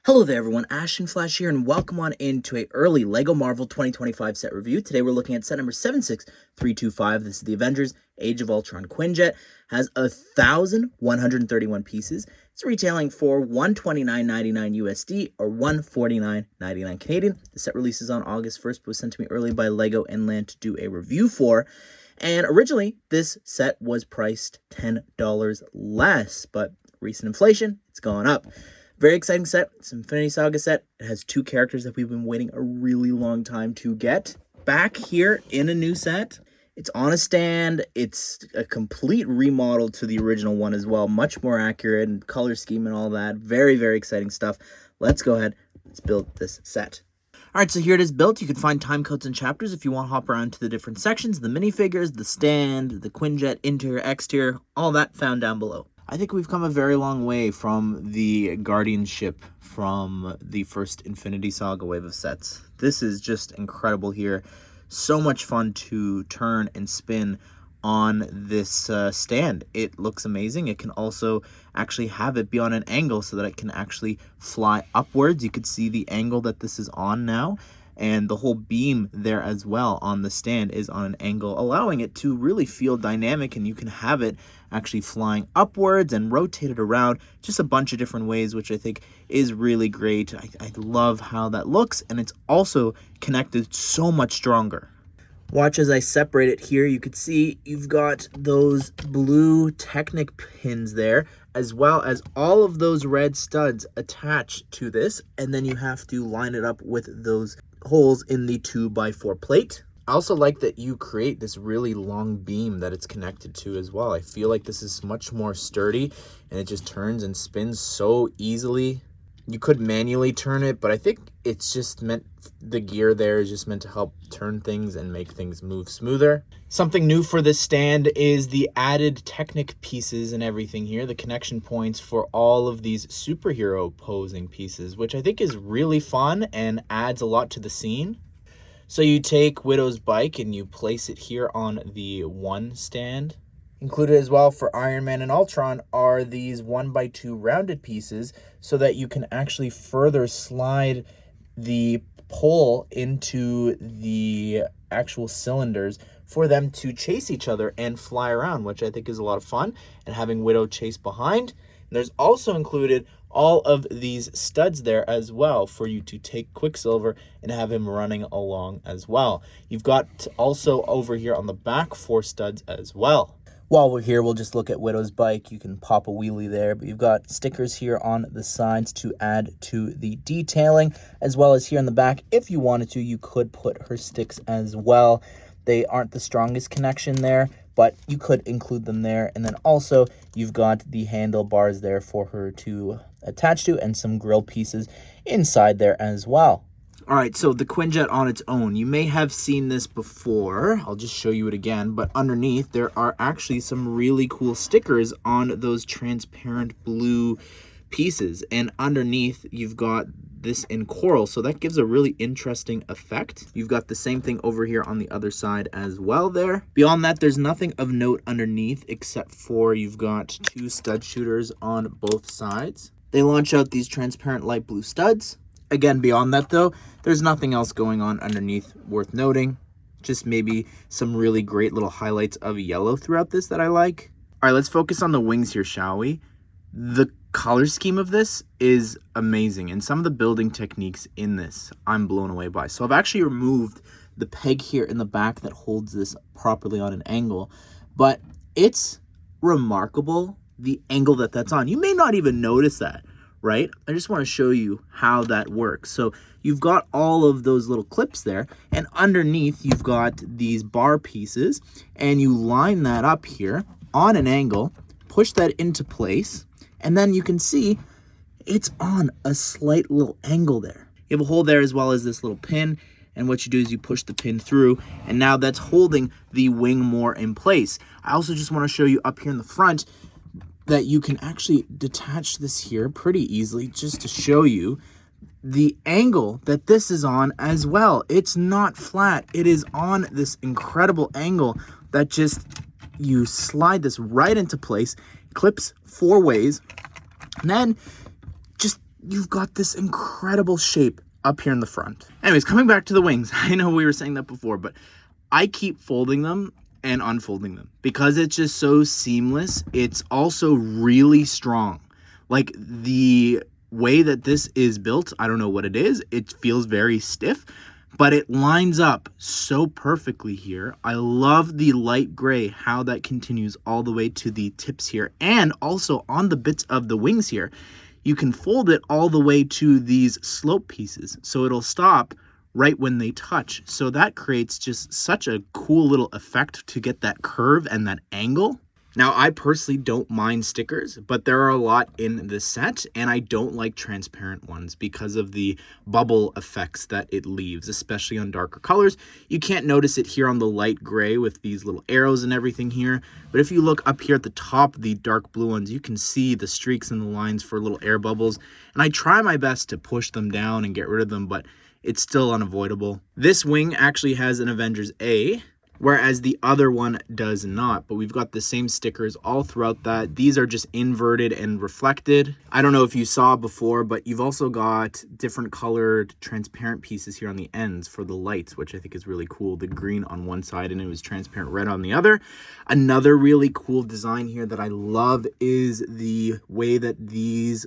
Hello there everyone, Ash and Flash here, and welcome on into a early LEGO Marvel 2025 set review. Today we're looking at set number 76325. This is the Avengers Age of Ultron Quinjet. Has 1,131 pieces. It's retailing for $129.99 USD or $149.99 Canadian. The set releases on August 1st, but was sent to me early by LEGO Inland to do a review for. And originally, this set was priced $10 less, but recent inflation, it's gone up. Very exciting set. It's an Infinity Saga set. It has two characters that we've been waiting a really long time to get back here in a new set. It's on a stand. It's a complete remodel to the original one as well. Much more accurate and color scheme and all that. Very, very exciting stuff. Let's go ahead. Let's build this set. All right, so here it is built. You can find time codes and chapters if you want to hop around to the different sections. The minifigures, the stand, the Quinjet, interior, exterior, all that found down below. I think we've come a very long way from the guardianship from the first Infinity Saga wave of sets. This is just incredible here. So much fun to turn and spin on this stand. It looks amazing. It can also actually have it be on an angle so that it can actually fly upwards. You could see the angle that this is on now. And the whole beam there as well on the stand is on an angle, allowing it to really feel dynamic, and you can have it actually flying upwards and rotated around just a bunch of different ways, which I think is really great. I love how that looks, and it's also connected so much stronger. Watch as I separate it here. You could see you've got those blue Technic pins there, as well as all of those red studs attached to this, and then you have to line it up with those holes in the 2x4 plate. I also like that you create this really long beam that it's connected to as well. I feel like this is much more sturdy, and it just turns and spins so easily. You could manually turn it, but I think it's just meant, the gear there is just meant to help turn things and make things move smoother. Something new for this stand is the added Technic pieces and everything here, the connection points for all of these superhero posing pieces, which I think is really fun and adds a lot to the scene. So you take Widow's bike and you place it here on the one stand. Included as well for Iron Man and Ultron are these 1x2 rounded pieces so that you can actually further slide the pole into the actual cylinders for them to chase each other and fly around, which I think is a lot of fun, and having Widow chase behind. And there's also included all of these studs there as well for you to take Quicksilver and have him running along as well. You've got also over here on the back 4 studs as well. While we're here, we'll just look at Widow's bike. You can pop a wheelie there, but you've got stickers here on the sides to add to the detailing, as well as here in the back. If you wanted to, you could put her sticks as well. They aren't the strongest connection there, but you could include them there. And then also, you've got the handlebars there for her to attach to, and some grill pieces inside there as well. All right, so the Quinjet on its own, you may have seen this before. I'll just show you it again, but underneath there are actually some really cool stickers on those transparent blue pieces. And underneath you've got this in coral, so that gives a really interesting effect. You've got the same thing over here on the other side as well there. Beyond that, there's nothing of note underneath except for you've got 2 stud shooters on both sides. They launch out these transparent light blue studs. Again, beyond that though, there's nothing else going on underneath worth noting. Just maybe some really great little highlights of yellow throughout this that I like. All right, let's focus on the wings here, shall we? The color scheme of this is amazing, and some of the building techniques in this I'm blown away by. So I've actually removed the peg here in the back that holds this properly on an angle, but it's remarkable the angle that that's on. You may not even notice that, right? I just want to show you how that works. So you've got all of those little clips there, and underneath you've got these bar pieces, and you line that up here on an angle, push that into place, and then you can see it's on a slight little angle there. You have a hole there as well as this little pin, and what you do is you push the pin through, and now that's holding the wing more in place. I also just want to show you up here in the front that you can actually detach this here pretty easily, just to show you the angle that this is on as well. It's not flat. It is on this incredible angle that just, you slide this right into place, clips 4 ways, and then just you've got this incredible shape up here in the front. Anyways, coming back to the wings. I know we were saying that before, but I keep folding them and unfolding them because it's just so seamless. It's also really strong. Like, the way that this is built, I don't know what it is. It feels very stiff, but it lines up so perfectly here. I love the light gray, how that continues all the way to the tips here, and also on the bits of the wings here. You can fold it all the way to these slope pieces, so it'll stop right when they touch. So that creates just such a cool little effect to get that curve and that angle. Now, I personally don't mind stickers, but there are a lot in this set, and I don't like transparent ones because of the bubble effects that it leaves, especially on darker colors. You can't notice it here on the light gray with these little arrows and everything here, but if you look up here at the top, the dark blue ones, you can see the streaks and the lines for little air bubbles, and I try my best to push them down and get rid of them, but it's still unavoidable. This wing actually has an Avengers A, whereas the other one does not, but we've got the same stickers all throughout that. These are just inverted and reflected. I don't know if you saw before, but you've also got different colored transparent pieces here on the ends for the lights, which I think is really cool. The green on one side and it was transparent red on the other. Another really cool design here that I love is the way that these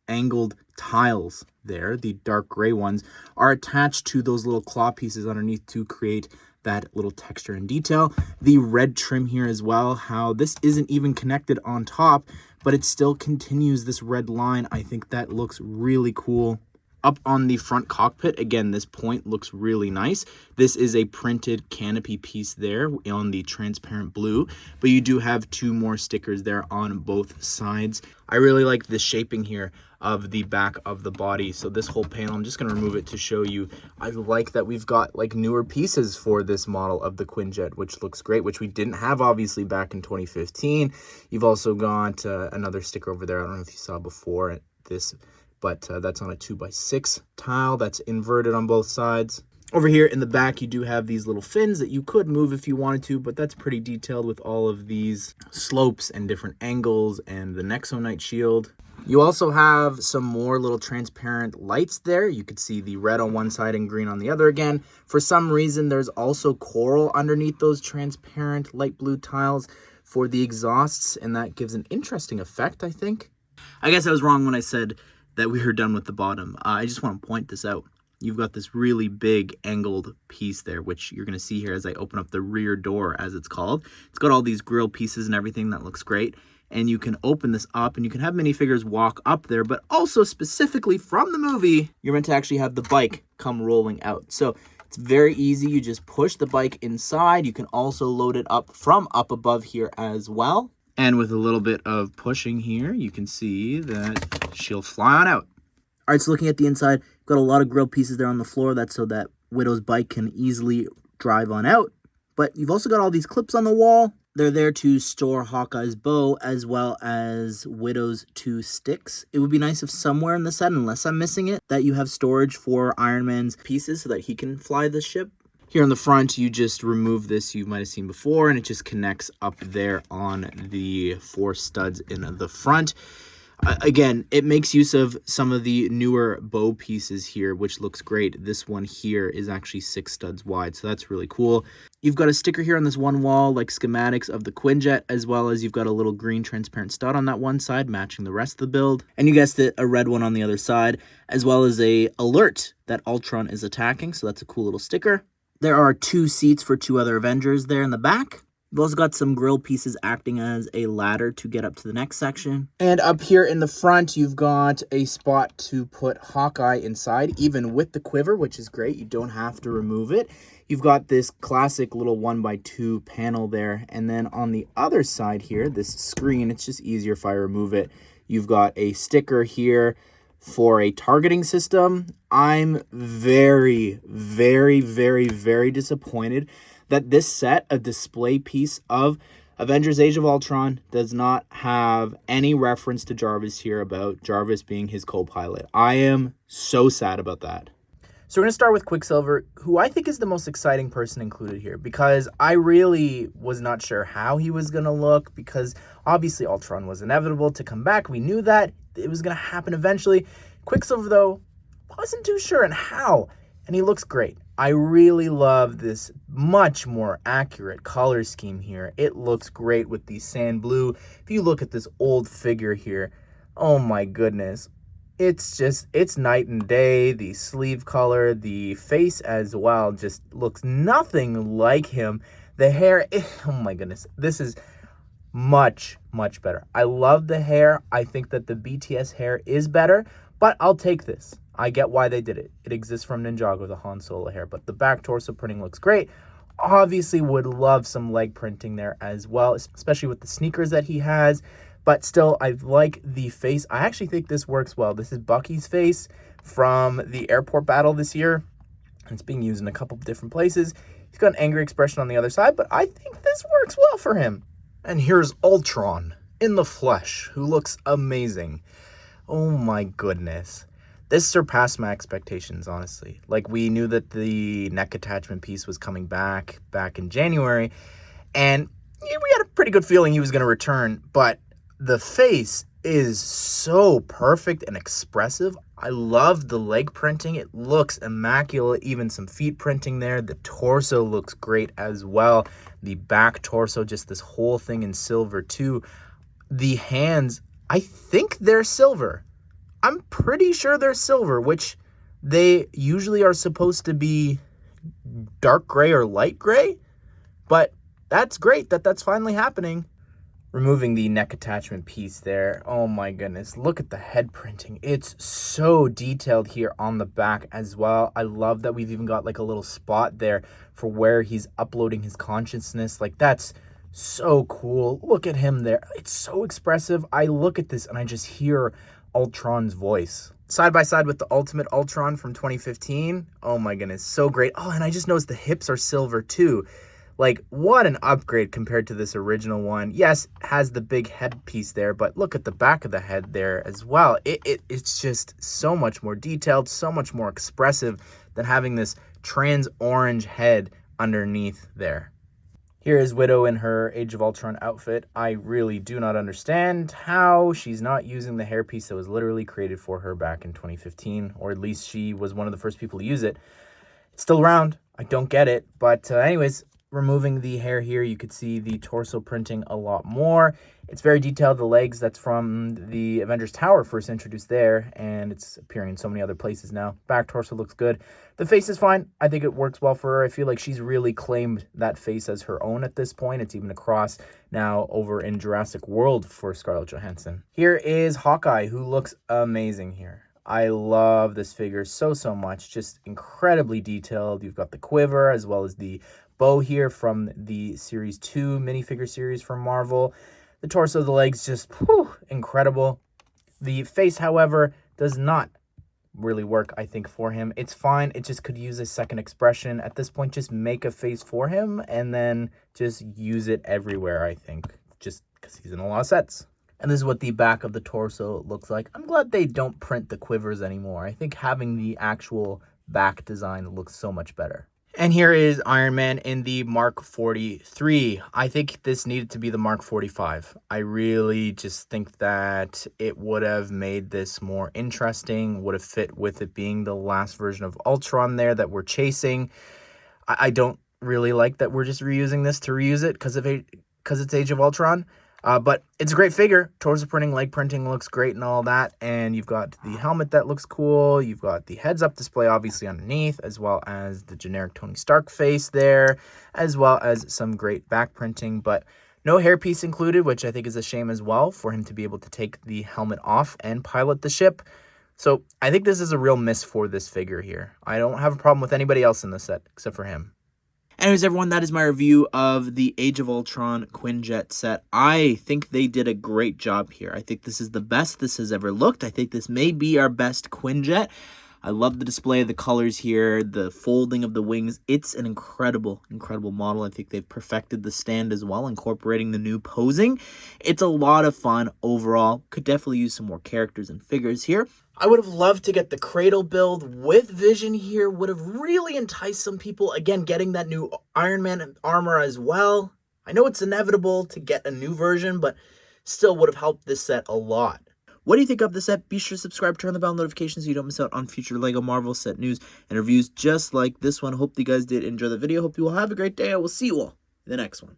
angled tiles there, the dark gray ones, are attached to those little claw pieces underneath to create that little texture and detail. The red trim here as well, how this isn't even connected on top, but it still continues this red line. I think that looks really cool. Up on the front cockpit, again, this point looks really nice. This is a printed canopy piece there on the transparent blue, but you do have two more stickers there on both sides. I really like the shaping here of the back of the body. So this whole panel, I'm just going to remove it to show you. I like that we've got like newer pieces for this model of the Quinjet, which looks great, which we didn't have obviously back in 2015. You've also got another sticker over there. I don't know if you saw before this, but that's on a 2x6 tile that's inverted on both sides. Over here in the back, you do have these little fins that you could move if you wanted to, but that's pretty detailed with all of these slopes and different angles and the Nexonite shield. You also have some more little transparent lights there. You could see the red on one side and green on the other again. For some reason, there's also coral underneath those transparent light blue tiles for the exhausts, and that gives an interesting effect, I think. I guess I was wrong when I said that we were done with the bottom. I just want to point this out. You've got this really big angled piece there, which you're going to see here as I open up the rear door, as it's called. It's got all these grill pieces and everything that looks great. And you can open this up and you can have minifigures walk up there, but also specifically from the movie, you're meant to actually have the bike come rolling out. So it's very easy. You just push the bike inside. You can also load it up from up above here as well. And with a little bit of pushing here, you can see that she'll fly on out. All right, so looking at the inside, got a lot of grill pieces there on the floor. That's so that Widow's bike can easily drive on out. But you've also got all these clips on the wall. They're there to store Hawkeye's bow as well as Widow's 2 sticks. It would be nice if somewhere in the set, unless I'm missing it, that you have storage for Iron Man's pieces so that he can fly the ship. Here on the front, you just remove this you might have seen before, and it just connects up there on the 4 studs in the front. Again, it makes use of some of the newer bow pieces here, which looks great. This one here is actually 6 studs wide, so that's really cool. You've got a sticker here on this one wall, like schematics of the Quinjet, as well as you've got a little green transparent stud on that one side, matching the rest of the build. And you guessed it, a red one on the other side, as well as a alert that Ultron is attacking, so that's a cool little sticker. There are 2 seats for 2 other Avengers there in the back. We've also got some grill pieces acting as a ladder to get up to the next section. And up here in the front, you've got a spot to put Hawkeye inside, even with the quiver, which is great. You don't have to remove it. You've got this classic little 1x2 panel there. And then on the other side here, this screen, it's just easier if I remove it. You've got a sticker here for a targeting system. I'm very, very, very, very disappointed that this set, a display piece of Avengers Age of Ultron, does not have any reference to Jarvis here about Jarvis being his co-pilot. I am so sad about that. So we're going to start with Quicksilver, who I think is the most exciting person included here, because I really was not sure how he was going to look, because obviously Ultron was inevitable to come back. We knew that. It was going to happen eventually. Quicksilver, though, wasn't too sure on how, and he looks great. I really love this much more accurate color scheme here. It looks great with the sand blue. If you look at this old figure here, oh my goodness. It's night and day. The sleeve color, the face as well, just looks nothing like him. The hair, oh my goodness. This is much, much better. I love the hair. I think that the BTS hair is better, but I'll take this. I get why they did it. It exists from Ninjago, the Han Solo hair, but the back torso printing looks great. Obviously would love some leg printing there as well, especially with the sneakers that he has. But still, I like the face. I actually think this works well. This is Bucky's face from the airport battle this year. It's being used in a couple of different places. He's got an angry expression on the other side, but I think this works well for him. And here's Ultron in the flesh, who looks amazing. Oh my goodness. This surpassed my expectations, honestly. Like, we knew that the neck attachment piece was coming back in January, and we had a pretty good feeling he was going to return, but the face is so perfect and expressive. I love the leg printing. It looks immaculate, even some feet printing there. The torso looks great as well. The back torso, just this whole thing in silver too. The hands, I think they're silver. I'm pretty sure they're silver, which they usually are supposed to be dark gray or light gray. But that's great that that's finally happening. Removing the neck attachment piece there. Oh my goodness. Look at the head printing. It's so detailed here on the back as well. I love that we've even got like a little spot there for where he's uploading his consciousness. Like, that's so cool. Look at him there. It's so expressive. I look at this and I just hear Ultron's voice. Side by side with the Ultimate Ultron from 2015. Oh my goodness. So great. Oh, and I just noticed the hips are silver too. Like, what an upgrade compared to this original one. Yes, has the big headpiece there, but look at the back of the head there as well. It's just so much more detailed, so much more expressive than having this trans orange head underneath there. Here is Widow in her Age of Ultron outfit. I really do not understand how she's not using the hairpiece that was literally created for her back in 2015, or at least she was one of the first people to use it. It's still around. I don't get it. But anyways, removing the hair here, you could see the torso printing a lot more. It's very detailed. The legs, that's from the Avengers Tower, first introduced there, and it's appearing in so many other places now. Back torso looks good. The face is fine. I think it works well for her. I feel like she's really claimed that face as her own at this point. It's even across now over in Jurassic World for Scarlett Johansson. Here is Hawkeye, who looks amazing here. I love this figure so much. Just incredibly detailed. You've got the quiver as well as the bow here from the Series 2 minifigure series from Marvel. The torso, the legs, just incredible. The face, however, does not really work, I think, for him. It's fine. It just could use a second expression. At this point, just make a face for him and then just use it everywhere, I think, just because he's in a lot of sets. And this is what the back of the torso looks like. I'm glad they don't print the quivers anymore. I think having the actual back design looks so much better. And here is Iron Man in the Mark 43. I think this needed to be the Mark 45. I really just think that it would have made this more interesting, would have fit with it being the last version of Ultron there that we're chasing. I don't really like that we're just reusing this to reuse it because it's Age of Ultron. But it's a great figure. Torso printing, leg printing looks great and all that. And you've got the helmet that looks cool. You've got the heads-up display, obviously, underneath, as well as the generic Tony Stark face there, as well as some great back printing. But no hairpiece included, which I think is a shame as well, for him to be able to take the helmet off and pilot the ship. So I think this is a real miss for this figure here. I don't have a problem with anybody else in the set except for him. Anyways, everyone, that is my review of the Age of Ultron Quinjet set. I think they did a great job here. I think this is the best this has ever looked. I think this may be our best Quinjet. I love the display of the colors here, the folding of the wings. It's an incredible, incredible model. I think they've perfected the stand as well, incorporating the new posing. It's a lot of fun overall. Could definitely use some more characters and figures here. I would have loved to get the Cradle build with Vision here. Would have really enticed some people. Again, getting that new Iron Man armor as well. I know it's inevitable to get a new version, but still would have helped this set a lot. What do you think of the set? Be sure to subscribe, turn on the bell notifications so you don't miss out on future LEGO Marvel set news and reviews just like this one. Hope you guys did enjoy the video. Hope you all have a great day. I will see you all in the next one.